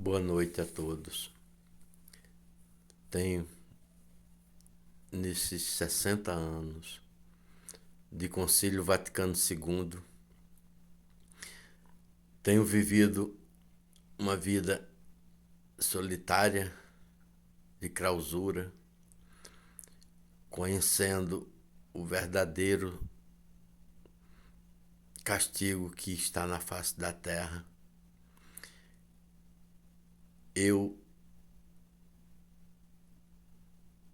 Boa noite a todos. Tenho, nesses 60 anos de Concílio Vaticano II, tenho vivido uma vida solitária, de clausura, conhecendo o verdadeiro castigo que está na face da terra. Eu,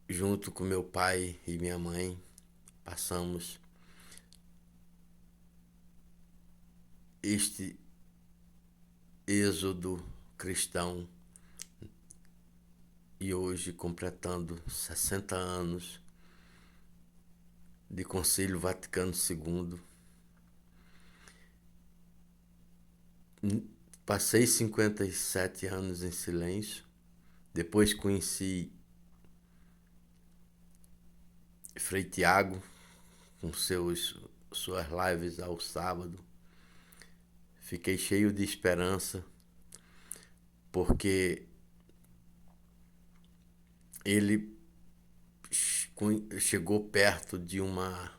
junto com meu pai e minha mãe, passamos este êxodo cristão e hoje, completando 60 anos de Concílio Vaticano II, passei 57 anos em silêncio. Depois conheci Frei Tiago com suas lives ao sábado. Fiquei cheio de esperança, porque ele chegou perto de uma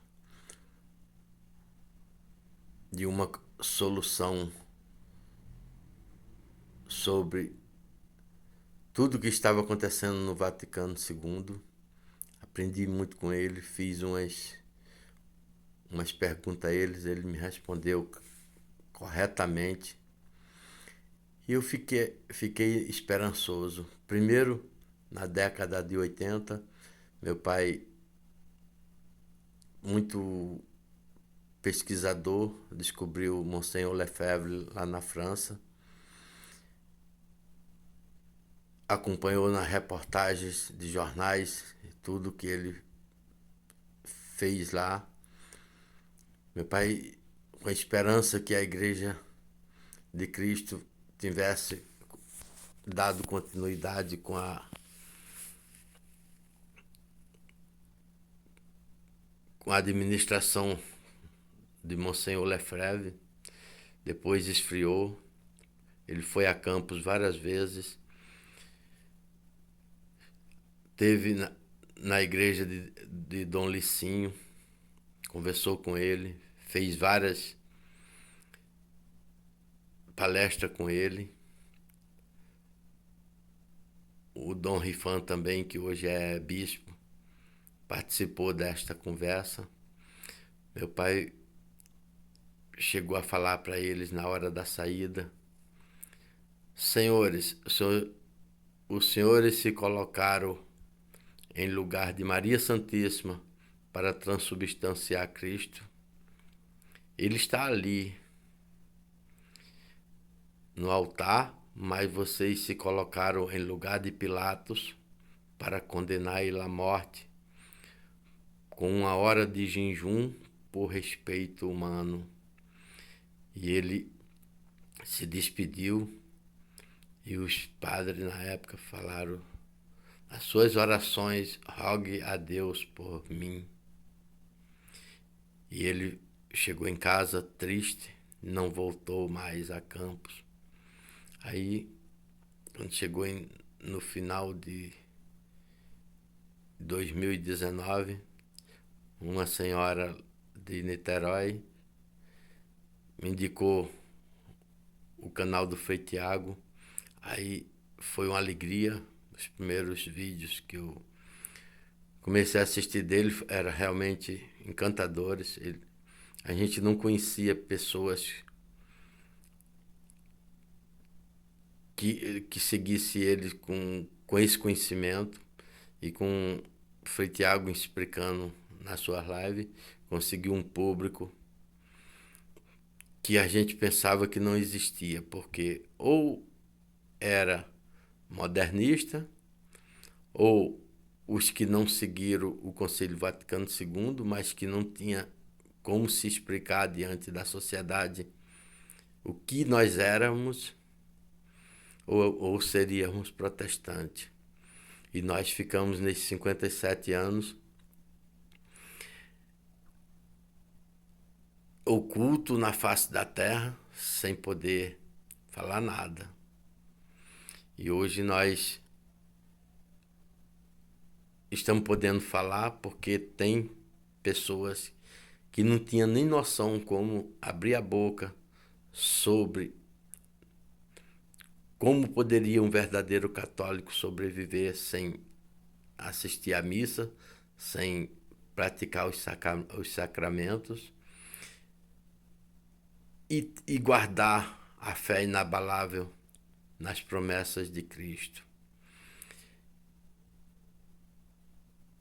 solução sobre tudo que estava acontecendo no Vaticano II. Aprendi muito com ele, fiz umas perguntas a ele me respondeu corretamente. E eu fiquei esperançoso. Primeiro, na década de 80, meu pai, muito pesquisador, descobriu Monseigneur Lefebvre lá na França. Acompanhou nas reportagens de jornais e tudo que ele fez lá. Meu pai, com a esperança que a Igreja de Cristo tivesse dado continuidade com a administração de Monseigneur Lefebvre, depois esfriou. Ele foi a Campos várias vezes, teve na igreja de Dom Licinho, conversou com ele, fez várias palestras com ele. O Dom Rifan também, que hoje é bispo, participou desta conversa. Meu pai chegou a falar para eles na hora da saída: senhores, os senhores se colocaram em lugar de Maria Santíssima para transubstanciar Cristo. Ele está ali no altar, mas vocês se colocaram em lugar de Pilatos para condenar ele à morte, com 1 hora de jejum por respeito humano. E ele se despediu e os padres na época falaram: as suas orações, rogue a Deus por mim. E ele chegou em casa triste, não voltou mais a Campos. Aí, quando chegou no final de 2019, uma senhora de Niterói me indicou o canal do Frei Tiago. Aí foi uma alegria. Os primeiros vídeos que eu comecei a assistir dele eram realmente encantadores. A gente não conhecia pessoas que seguisse ele com esse conhecimento, e com o Frei Tiago explicando na sua live, conseguiu um público que a gente pensava que não existia, porque ou era modernista, ou os que não seguiram o Concílio Vaticano II, mas que não tinha como se explicar diante da sociedade o que nós éramos, ou seríamos protestantes. E nós ficamos nesses 57 anos oculto na face da terra, sem poder falar nada. E hoje nós estamos podendo falar porque tem pessoas que não tinham nem noção como abrir a boca sobre como poderia um verdadeiro católico sobreviver sem assistir à missa, sem praticar os sacramentos e guardar a fé inabalável nas promessas de Cristo.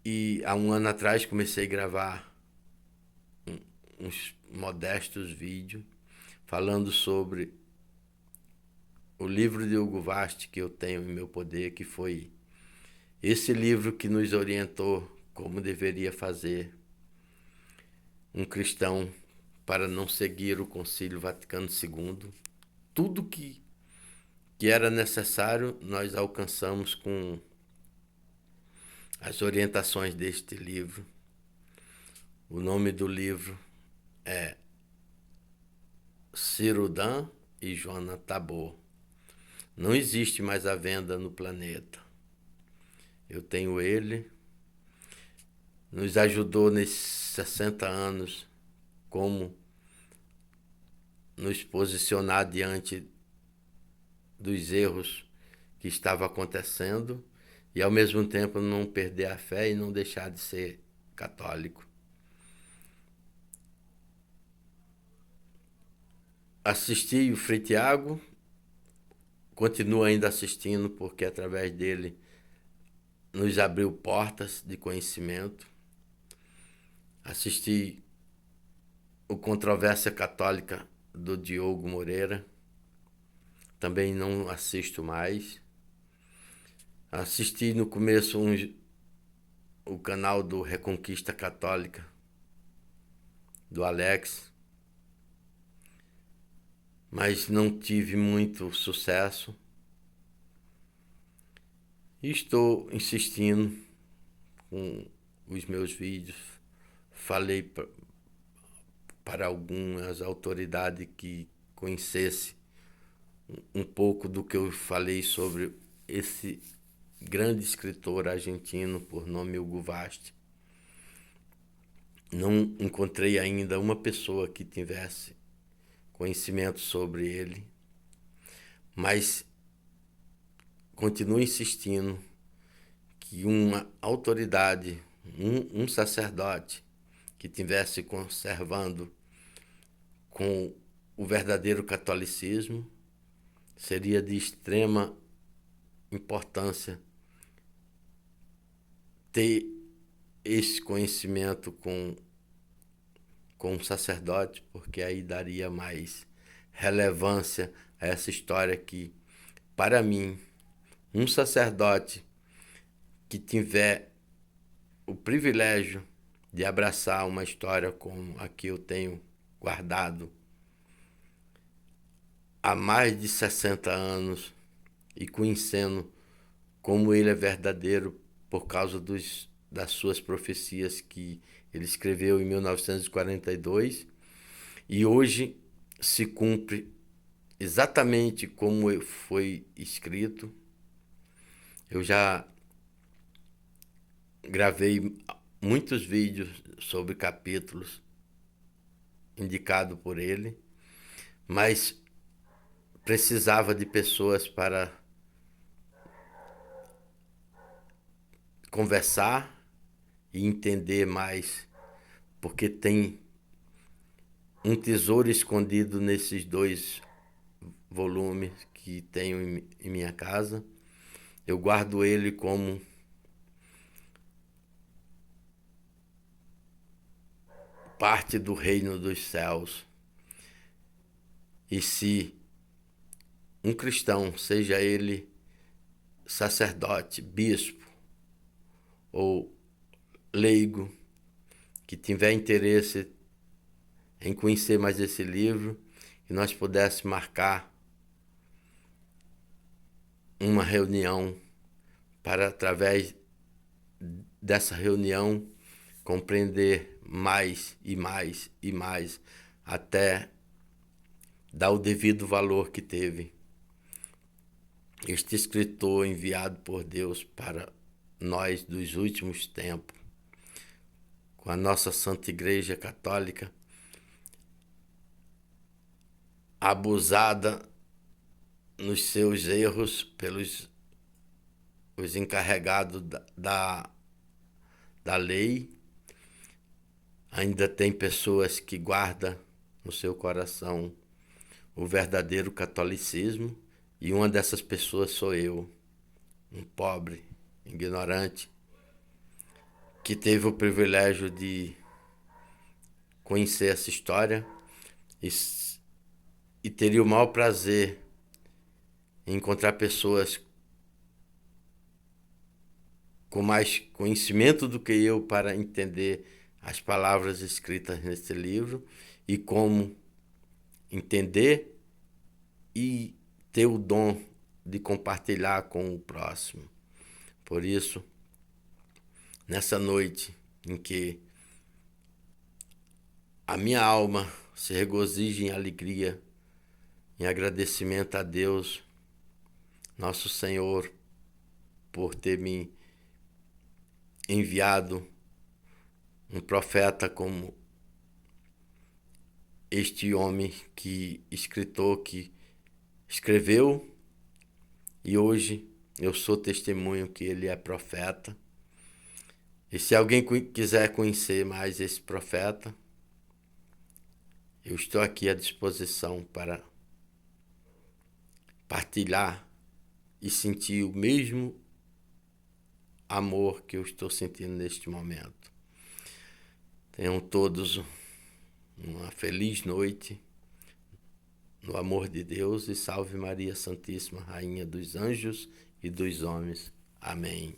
E há um ano atrás comecei a gravar uns modestos vídeos falando sobre o livro de Hugo Vast que eu tenho em meu poder, que foi esse livro que nos orientou como deveria fazer um cristão para não seguir o Concílio Vaticano II. Tudo que era necessário nós alcançamos com as orientações deste livro. O nome do livro é Cirudan e Joana Tabor. Não existe mais à venda no planeta. Eu tenho ele. Nos ajudou nesses 60 anos como nos posicionar diante dos erros que estavam acontecendo e ao mesmo tempo não perder a fé e não deixar de ser católico. Assisti o Frei Tiago, continuo ainda assistindo porque através dele nos abriu portas de conhecimento. Assisti o Controvérsia Católica do Diogo Moreira, também não assisto mais. Assisti no começo o canal do Reconquista Católica, do Alex, mas não tive muito sucesso. E estou insistindo com os meus vídeos. Falei para algumas autoridades que conhecessem um pouco do que eu falei sobre esse grande escritor argentino por nome Hugo Vast. Não encontrei ainda uma pessoa que tivesse conhecimento sobre ele, mas continuo insistindo que uma autoridade, um sacerdote que tivesse conservando com o verdadeiro catolicismo seria de extrema importância ter esse conhecimento com um sacerdote, porque aí daria mais relevância a essa história que, para mim, um sacerdote que tiver o privilégio de abraçar uma história como a que eu tenho guardado há mais de 60 anos e conhecendo como ele é verdadeiro por causa das suas profecias que ele escreveu em 1942 e hoje se cumpre exatamente como foi escrito. Eu já gravei muitos vídeos sobre capítulos indicados por ele, mas precisava de pessoas para conversar e entender mais, porque tem um tesouro escondido nesses 2 volumes que tenho em minha casa. Eu guardo ele como parte do reino dos céus. E se um cristão, seja ele sacerdote, bispo ou leigo, que tiver interesse em conhecer mais esse livro, que nós pudéssemos marcar uma reunião para, através dessa reunião, compreender mais e mais e mais, até dar o devido valor que teve. este escritor enviado por Deus para nós dos últimos tempos, com a nossa Santa Igreja Católica, abusada nos seus erros pelos os encarregados da lei. Ainda tem pessoas que guardam no seu coração o verdadeiro catolicismo, e uma dessas pessoas sou eu, um pobre, ignorante, que teve o privilégio de conhecer essa história e teria o maior prazer em encontrar pessoas com mais conhecimento do que eu para entender as palavras escritas nesse livro e como entender e ter o dom de compartilhar com o próximo. Por isso, nessa noite em que a minha alma se regozija em alegria, em agradecimento a Deus, nosso Senhor, por ter me enviado um profeta como este homem escritor que escreveu, e hoje eu sou testemunho que ele é profeta. E se alguém quiser conhecer mais esse profeta, eu estou aqui à disposição para partilhar e sentir o mesmo amor que eu estou sentindo neste momento. Tenham todos uma feliz noite no amor de Deus, e salve Maria Santíssima, Rainha dos Anjos e dos Homens. Amém.